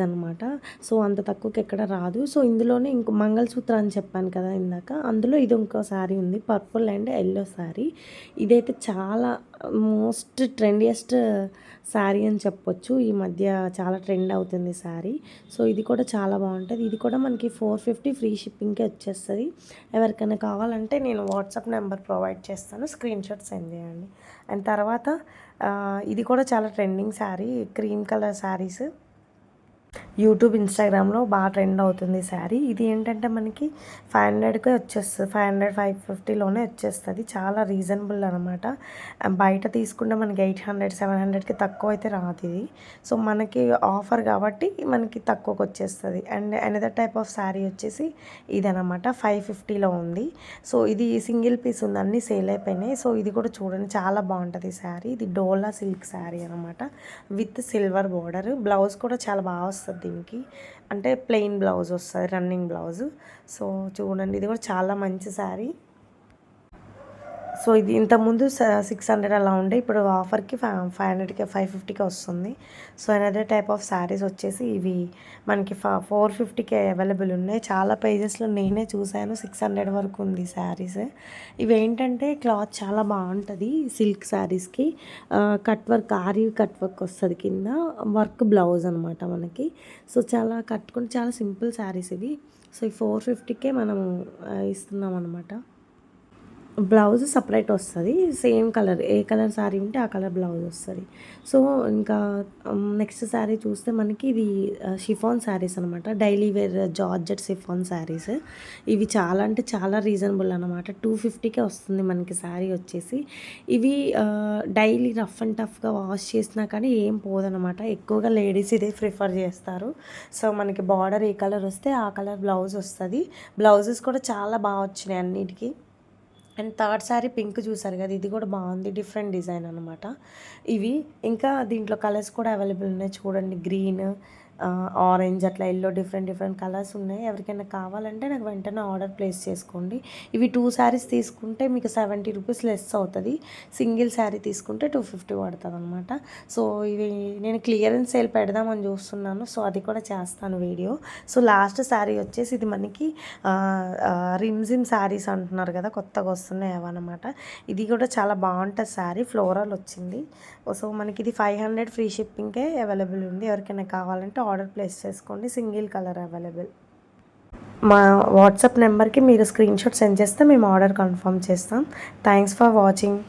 అనమాట. సో, అంత తక్కువకి ఎక్కడ రాదు. సో, ఇందులోనే ఇంకో మంగళసూత్ర అని చెప్పాను కదా ఇందాక. అందులో ఇది ఇంకో శారీ ఉంది. Purple and yellow sari. ఇదైతే చాలా మోస్ట్ ట్రెండియస్ట్ శారీ అని చెప్పొచ్చు. ఈ మధ్య చాలా ట్రెండ్ అవుతుంది శారీ. సో, ఇది కూడా చాలా బావుంటది. ఇది కూడా మనకి 450 ఫ్రీ షిప్పింగ్‌కే వచ్చేస్తది. ఎవరికైనా కావాలంటే నేను వాట్సాప్ నెంబర్ ప్రొవైడ్ చేస్తాను. స్క్రీన్‌షాట్ సెండ్ చేయండి. అండ్ తర్వాత ఇది కూడా చాలా trending sari. Cream colour saris. YouTube, ఇన్‌స్టాగ్రామ్‌లో బాగా ట్రెండ్ అవుతుంది శారీ. ఇది ఏంటంటే మనకి 500కే వచ్చేస్తది. 500, 550లోనే వచ్చేస్తది. చాలా రీజనబుల్ అనమాట. బయట తీసుకుంటే మనకి 800, 700కి తక్కువైతే రాదు ఇది. సో, మనకి ఆఫర్ కాబట్టి మనకి తక్కువకొచ్చేస్తది. And another type of sari వచ్చేసి ఇదనమాట. 550లో ఉంది. సో, ఇది సింగిల్ పీస్ ఉంది. అన్నీ సేల్ అయిపోయినాయి. సో, ఇది కూడా చూడండి చాలా బావుంటది శారీ. ఇది డోలా సిల్క్ శారీ అనమాట. With silver border. బ్లౌజ్ కూడా చాలా బాగా వస్తది దీనికి. అంటే ప్లెయిన్ బ్లౌజ్ వస్తది. Running blouse. సో, చూడండి ఇది కూడా చాలా మంచి శారీ. సో, ఇది ఇంతకుముందు 600 అలా ఉండే. ఇప్పుడు ఆఫర్‌కి 500కే 550కే వస్తుంది. So, another type of saris వచ్చేసి ఇవి మనకి 450కే అవైలబుల్ ఉన్నాయి. చాలా పేజెస్‌లో నేనే చూశాను. 600 వరకు ఉంది శారీస్. ఇవేంటంటే క్లాత్ చాలా బావుంటది సిల్క్ శారీస్‌కి. కట్ వర్క్ ఆరి కట్ వర్క్ వస్తది కింద. వర్క్ బ్లౌజ్ అనమాట మనకి. సో, చాలా కట్టుకుంటే చాలా సింపుల్ శారీస్ ఇవి. సో, ఈ 450కే మనం ఇస్తున్నాం అనమాట. బ్లౌజ్ సపరేట్ వస్తది. సేమ్ కలర్ ఏ కలర్ శారీ ఉంటే ఆ కలర్ బ్లౌజ్ వస్తది. సో, ఇంకా నెక్స్ట్ శారీ చూస్తే మనకి ఇది షిఫాన్ శారీస్ అనమాట. Daily wear georgette chiffon saris. ఇవి చాలా అంటే చాలా రీజనబుల్ అనమాట. 250కే వస్తుంది మనకి శారీ వచ్చేసి. ఇవి డైలీ రఫ్ అండ్ టఫ్‌గా వాష్ చేసినా కానీ ఏం పోదనమాట. ఎక్కువగా లేడీస్ ఇదే ప్రిఫర్ చేస్తారు. సో, మనకి బార్డర్ ఏ కలర్ వస్తే ఆ కలర్ బ్లౌజ్ వస్తది. బ్లౌజెస్ కూడా చాలా బాగా వచ్చినాయి అన్నిటికి. అండ్ థర్డ్ శారీ పింక్ చూసారు కదా, ఇది కూడా బాగుంది. డిఫరెంట్ డిజైన్ అనమాట ఇవి. ఇంకా దీంట్లో కలర్స్ కూడా అవైలబుల్ ఉన్నాయి చూడండి. గ్రీన్, ఆరెంజ్, అట్లా ఎల్లో, డిఫరెంట్ కలర్స్ ఉన్నాయి. ఎవరికైనా కావాలంటే నాకు వెంటనే ఆర్డర్ ప్లేస్ చేసుకోండి. ఇవి 2 శారీస్ తీసుకుంటే మీకు 70 రూపీస్ లెస్ అవుతుంది. సింగిల్ శారీ తీసుకుంటే 250 పడుతుంది అనమాట. సో, ఇవి నేను క్లియరెన్స్ సేల్ పెడదామని చూస్తున్నాను. సో, అది కూడా చేస్తాను వీడియో. సో, లాస్ట్ శారీ వచ్చేసి ఇది మనకి రిమ్జిమ్ శారీస్ అంటున్నారు కదా, కొత్తగా వస్తున్నాయి అవన్నమాట. ఇది కూడా చాలా బాగుంటుంది శారీ. ఫ్లోరల్ వచ్చింది. సో, మనకి ఇది 500 ఫ్రీ షిప్పింగ్కే అవైలబుల్ ఉంది. ఎవరికైనా కావాలంటే ఆర్డర్ ప్లేస్ చేసుకోండి. Single colour available. మా వాట్సాప్ నెంబర్కి మీరు స్క్రీన్‌షాట్ సెండ్ చేస్తే మేము ఆర్డర్ కన్ఫర్మ్ చేస్తాం. Thanks for watching.